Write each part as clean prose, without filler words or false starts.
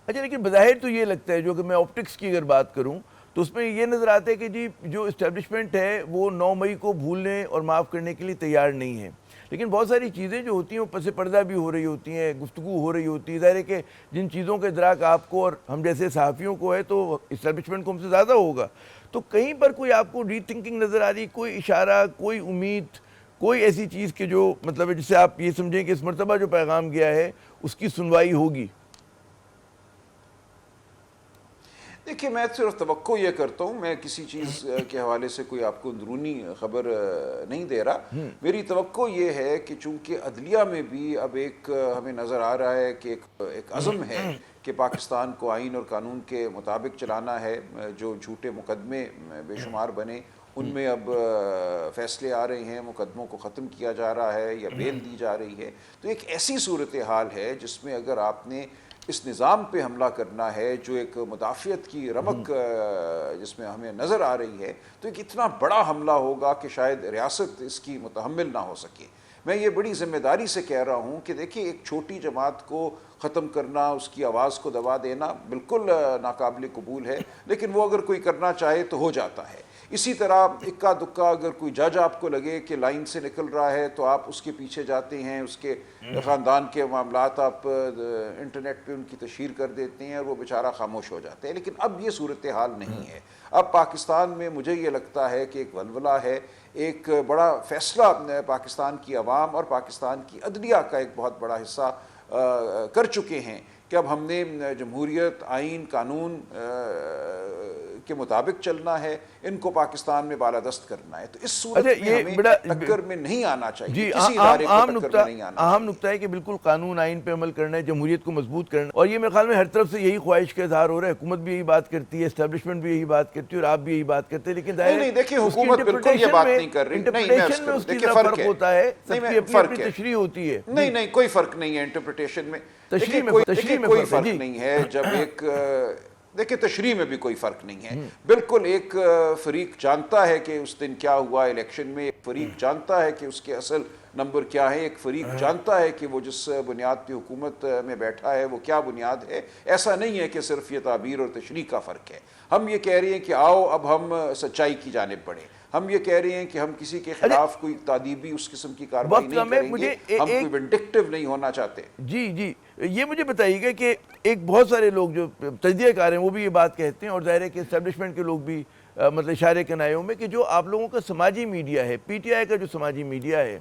اچھا لیکن بظاہر تو یہ لگتا ہے جو کہ میں آپٹکس کی اگر بات کروں تو اس میں یہ نظر آتا ہے کہ جی جو اسٹیبلشمنٹ ہے وہ 9 مئی کو بھولنے اور معاف کرنے کے لیے تیار نہیں ہے، لیکن بہت ساری چیزیں جو ہوتی ہیں وہ پس پردہ بھی ہو رہی ہوتی ہیں، گفتگو ہو رہی ہوتی ہے، ظاہر ہے کہ جن چیزوں کا ادراک آپ کو اور ہم جیسے صحافیوں کو ہے تو اسٹیبلشمنٹ کو ہم سے زیادہ ہوگا، تو کہیں پر کوئی آپ کو ری تھنکنگ نظر آ رہی، کوئی اشارہ، کوئی امید، کوئی ایسی چیز کہ جو مطلب ہے جس سے آپ یہ سمجھیں کہ اس مرتبہ جو پیغام گیا ہے اس کی سنوائی ہوگی؟ دیکھیے میں صرف توقع یہ کرتا ہوں، میں کسی چیز کے حوالے سے کوئی آپ کو اندرونی خبر نہیں دے رہا، میری توقع یہ ہے کہ چونکہ عدلیہ میں بھی اب ایک ہمیں نظر آ رہا ہے کہ ایک عزم ہے کہ پاکستان کو آئین اور قانون کے مطابق چلانا ہے، جو جھوٹے مقدمے بے شمار بنے ان میں اب فیصلے آ رہے ہیں، مقدموں کو ختم کیا جا رہا ہے یا بیل دی جا رہی ہے، تو ایک ایسی صورتحال ہے جس میں اگر آپ نے اس نظام پہ حملہ کرنا ہے جو ایک مدافعت کی رمق جس میں ہمیں نظر آ رہی ہے، تو ایک اتنا بڑا حملہ ہوگا کہ شاید ریاست اس کی متحمل نہ ہو سکے۔ میں یہ بڑی ذمہ داری سے کہہ رہا ہوں کہ دیکھیں ایک چھوٹی جماعت کو ختم کرنا، اس کی آواز کو دبا دینا بالکل ناقابل قبول ہے، لیکن وہ اگر کوئی کرنا چاہے تو ہو جاتا ہے۔ اسی طرح اکا دکا اگر کوئی جج آپ کو لگے کہ لائن سے نکل رہا ہے تو آپ اس کے پیچھے جاتے ہیں، اس کے خاندان کے معاملات آپ انٹرنیٹ پہ ان کی تشہیر کر دیتے ہیں اور وہ بیچارہ خاموش ہو جاتے ہیں، لیکن اب یہ صورتحال نہیں ہے۔ اب پاکستان میں مجھے یہ لگتا ہے کہ ایک ولولہ ہے، ایک بڑا فیصلہ پاکستان کی عوام اور پاکستان کی عدلیہ کا ایک بہت بڑا حصہ کر چکے ہیں کہ اب ہم نے جمہوریت، آئین، قانون کے مطابق چلنا ہے، ان کو پاکستان میں بالادست کرنا ہے، تو اس صورت میں ہمیں ٹکر میں نہیں آنا چاہیے، کسی ادارے کو ٹکر میں نہیں آنا چاہیے۔ اہم نقطہ ہے کہ بالکل قانون آئین پہ عمل کرنا ہے، جمہوریت کو مضبوط کرنا ہے، اور یہ میرے خیال میں ہر طرف سے یہی خواہش کا اظہار ہو رہا ہے، حکومت بھی یہی بات کرتی ہے، اسٹیبلشمنٹ بھی یہی بات کرتی ہے اور آپ بھی یہی بات کرتے ہیں، لیکن نہیں دیکھیں حکومت بالکل یہ بات نہیں کر رہی، انٹرپریٹیشن میں اس کی فرق ہوتا ہے، سب کی اپنی اپنی تشریح ہوتی ہے۔ نہیں کوئی فرق نہیں ہے انٹرپریٹیشن میں، تشریح میں کوئی فرق نہیں ہے جب ایک دیکھیں تشریح میں بھی کوئی فرق نہیں ہے، بالکل ایک فریق جانتا ہے کہ اس دن کیا ہوا الیکشن میں، ایک فریق جانتا ہے کہ اس کے اصل نمبر کیا ہے، ایک فریق جانتا ہے کہ وہ جس بنیاد پہ حکومت میں بیٹھا ہے وہ کیا بنیاد ہے۔ ایسا نہیں ہے کہ صرف یہ تعبیر اور تشریح کا فرق ہے۔ ہم یہ کہہ رہے ہیں کہ آؤ اب ہم سچائی کی جانب بڑھیں، ہم یہ کہہ رہے ہیں کہ ہم کسی کے خلاف کوئی تعدیبی اس قسم کی کارروائی نہیں کریں گے، ہم کوئی ونڈکٹیو نہیں ہونا چاہتے۔ جی یہ مجھے بتائیے گا کہ ایک بہت سارے لوگ جو تجزیہ کار ہیں وہ بھی یہ بات کہتے ہیں، اور ظاہر ہے کہ اسٹیبلشمنٹ کے لوگ بھی مطلب اشارے کنائے میں کہ جو آپ لوگوں کا سماجی میڈیا ہے، پی ٹی آئی کا جو سماجی میڈیا ہے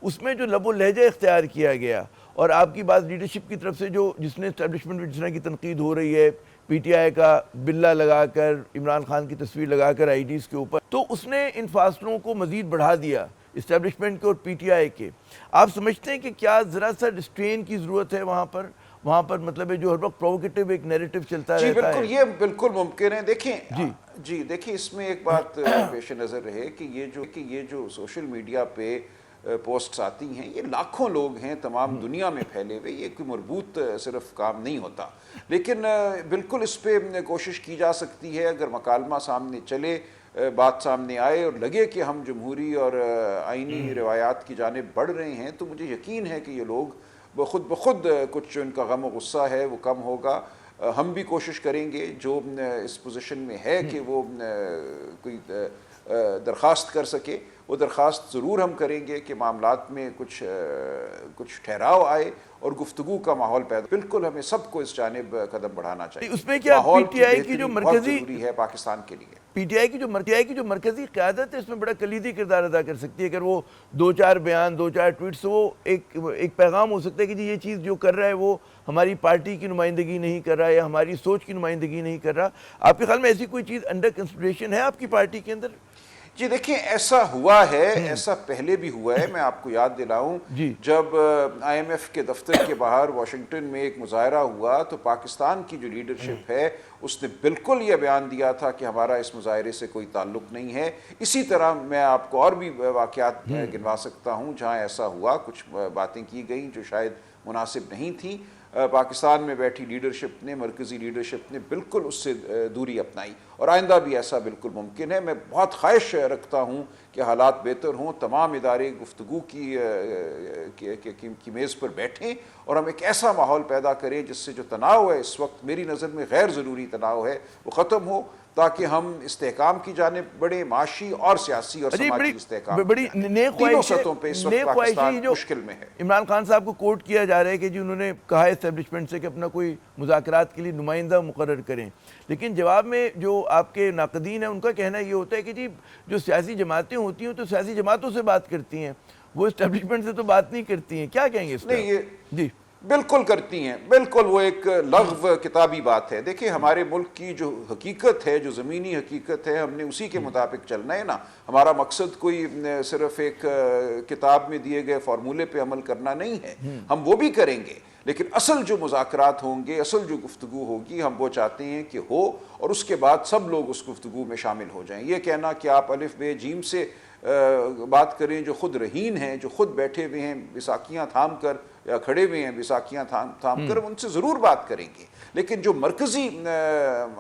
اس میں جو لب و لہجہ اختیار کیا گیا، اور آپ کی بات لیڈرشپ کی طرف سے جو جس نے اسٹیبلشمنٹ میں جس طرح کی تنقید ہو رہی ہے، پی ٹی آئی کا بلہ لگا کر، عمران خان کی تصویر لگا کر آئی ڈیز کے اوپر، تو اس نے ان فاصلوں کو مزید بڑھا دیا اسٹیبلشمنٹ کے اور پی ٹی آئی کے۔ آپ سمجھتے ہیں کہ کیا ذرا سا ریسٹرین کی ضرورت ہے وہاں پر مطلب ہے جو ہر وقت پرووکیٹو ایک نیریٹو چلتا رہتا ہے؟ جی بالکل، یہ بالکل ممکن ہے۔ دیکھیں اس میں ایک بات پیش نظر رہے کہ یہ جو سوشل میڈیا پہ پوسٹس آتی ہیں، یہ لاکھوں لوگ ہیں تمام دنیا میں پھیلے ہوئے، یہ کوئی مربوط صرف کام نہیں ہوتا، لیکن بالکل اس پہ کوشش کی جا سکتی ہے اگر مکالمہ سامنے چلے، بات سامنے آئے اور لگے کہ ہم جمہوری اور آئینی روایات کی جانب بڑھ رہے ہیں، تو مجھے یقین ہے کہ یہ لوگ بخود کچھ جو ان کا غم و غصہ ہے وہ کم ہوگا۔ ہم بھی کوشش کریں گے جو اس پوزیشن میں ہے کہ وہ کوئی درخواست کر سکے، وہ درخواست ضرور ہم کریں گے کہ معاملات میں کچھ ٹھہراؤ آئے اور گفتگو کا ماحول پیدا۔ بالکل ہمیں سب کو اس جانب قدم بڑھانا چاہیے۔ اس میں کیا ماحول پی ٹی آئی کی جو بہت مرکزی ضروری ہے پاکستان کے لیے، پی ٹی آئی کی جو مرکزی قیادت ہے اس میں بڑا کلیدی کردار ادا کر سکتی ہے، اگر وہ دو چار بیان، دو چار ٹویٹس، وہ ایک پیغام ہو سکتا ہے کہ جی یہ چیز جو کر رہا ہے وہ ہماری پارٹی کی نمائندگی نہیں کر رہا یا ہماری سوچ کی نمائندگی نہیں کر رہا۔ آپ کے خیال میں ایسی کوئی چیز انڈر کنسیڈریشن ہے آپ کی پارٹی کے اندر؟ جی دیکھیں ایسا ہوا ہے، ایسا پہلے بھی ہوا ہے۔ میں آپ کو یاد دلاؤں جب آئی ایم ایف کے دفتر کے باہر واشنگٹن میں ایک مظاہرہ ہوا تو پاکستان کی جو لیڈرشپ ہے اس نے بالکل یہ بیان دیا تھا کہ ہمارا اس مظاہرے سے کوئی تعلق نہیں ہے۔ اسی طرح میں آپ کو اور بھی واقعات گنوا سکتا ہوں جہاں ایسا ہوا، کچھ باتیں کی گئیں جو شاید مناسب نہیں تھیں، پاکستان میں بیٹھی لیڈرشپ نے، مرکزی لیڈرشپ نے بالکل اس سے دوری اپنائی، اور آئندہ بھی ایسا بالکل ممکن ہے۔ میں بہت خواہش رکھتا ہوں کہ حالات بہتر ہوں، تمام ادارے گفتگو کی میز پر بیٹھیں اور ہم ایک ایسا ماحول پیدا کریں جس سے جو تناؤ ہے اس وقت میری نظر میں غیر ضروری تناؤ ہے وہ ختم ہو، تاکہ ہم استحکام کی جانب بڑھیں، معاشی اور سیاسی اور سماجی استحکام بڑی نیک تینوں خواہش سطحوں پہ اس وقت نیک پاکستان خواہش جو مشکل میں ہے۔ عمران خان صاحب کو کوٹ کیا جا رہا ہے کہ جی انہوں نے کہا اسٹیبلشمنٹ سے کہ اپنا کوئی مذاکرات کے لیے نمائندہ مقرر کریں، لیکن جواب میں جو آپ کے ناقدین ہیں ان کا کہنا یہ ہوتا ہے کہ جی جو سیاسی جماعتیں ہوتی ہیں تو سیاسی جماعتوں سے بات کرتی ہیں، وہ اسٹیبلشمنٹ سے تو بات نہیں کرتی ہیں، کیا کہیں گے اس نہیں، پر؟ یہ جی بالکل کرتی ہیں، بالکل وہ ایک لغو کتابی بات ہے۔ دیکھیں ہمارے ملک کی جو حقیقت ہے، جو زمینی حقیقت ہے، ہم نے اسی کے مطابق چلنا ہے نا۔ ہمارا مقصد کوئی صرف ایک کتاب میں دیے گئے فارمولے پہ عمل کرنا نہیں ہے، ہم وہ بھی کریں گے، لیکن اصل جو مذاکرات ہوں گے، اصل جو گفتگو ہوگی، ہم وہ چاہتے ہیں کہ ہو اور اس کے بعد سب لوگ اس گفتگو میں شامل ہو جائیں۔ یہ کہنا کہ آپ الف بے جیم سے بات کریں، جو خود رہین ہیں، جو خود بیٹھے ہوئے ہیں بیساکھیاں تھام کر یا کھڑے ہوئے ہیں بیساکھیاں تھام کر، ان سے ضرور بات کریں گے، لیکن جو مرکزی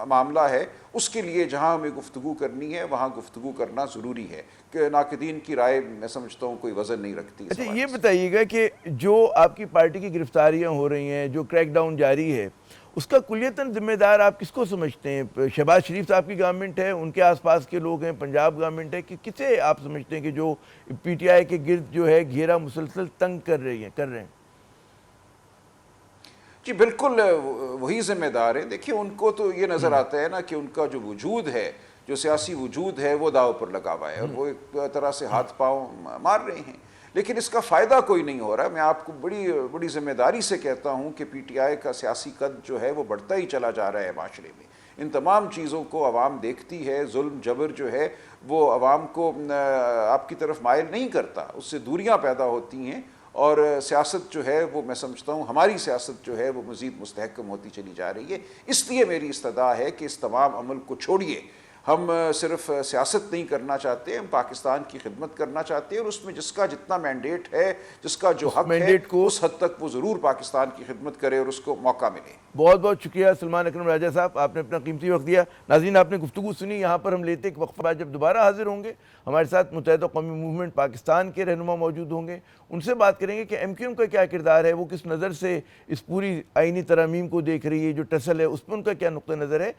معاملہ ہے اس کے لیے جہاں ہمیں گفتگو کرنی ہے وہاں گفتگو کرنا ضروری ہے، کہ ناقدین کی رائے میں سمجھتا ہوں کوئی وزن نہیں رکھتی۔ اچھا یہ بتائیے گا کہ جو آپ کی پارٹی کی گرفتاریاں ہو رہی ہیں، جو کریک ڈاؤن جاری ہے، اس کا کلیتاً ذمہ دار آپ کس کو سمجھتے ہیں؟ شہباز شریف صاحب کی گورنمنٹ ہے، ان کے آس پاس کے لوگ ہیں، پنجاب گورنمنٹ ہے، کہ کسے آپ سمجھتے ہیں کہ جو پی ٹی آئی کے گرد جو ہے گھیرا مسلسل تنگ کر رہے ہیں؟ جی بالکل وہی ذمہ دار ہیں۔ دیکھیے ان کو تو یہ نظر آتا ہے نا کہ ان کا جو وجود ہے، جو سیاسی وجود ہے، وہ داؤ پر لگا ہوا ہے اور وہ ایک طرح سے ہاتھ پاؤں مار رہے ہیں، لیکن اس کا فائدہ کوئی نہیں ہو رہا۔ میں آپ کو بڑی ذمہ داری سے کہتا ہوں کہ پی ٹی آئی کا سیاسی قد جو ہے وہ بڑھتا ہی چلا جا رہا ہے معاشرے میں۔ ان تمام چیزوں کو عوام دیکھتی ہے، ظلم جبر جو ہے وہ عوام کو آپ کی طرف مائل نہیں کرتا، اس سے دوریاں پیدا ہوتی ہیں، اور سیاست جو ہے وہ میں سمجھتا ہوں ہماری سیاست جو ہے وہ مزید مستحکم ہوتی چلی جا رہی ہے۔ اس لیے میری استدعا ہے کہ اس تمام عمل کو چھوڑیے، ہم صرف سیاست نہیں کرنا چاہتے، ہم پاکستان کی خدمت کرنا چاہتے ہیں، اور اس میں جس کا جتنا مینڈیٹ ہے، جس کا جو حق ہے، اس حد تک وہ ضرور پاکستان کی خدمت کرے اور اس کو موقع ملے۔ بہت بہت شکریہ سلمان اکرم راجہ صاحب، آپ نے اپنا قیمتی وقت دیا۔ ناظرین آپ نے گفتگو سنی، یہاں پر ہم لیتے ایک وقفہ بعد جب دوبارہ حاضر ہوں گے ہمارے ساتھ متحدہ قومی موومنٹ پاکستان کے رہنما موجود ہوں گے، ان سے بات کریں گے کہ ایم کیو ایم کا کیا کردار ہے، وہ کس نظر سے اس پوری آئینی ترامیم کو دیکھ رہی ہے، جو ٹسل ہے اس پر ان کا کیا نقطہ نظر ہے۔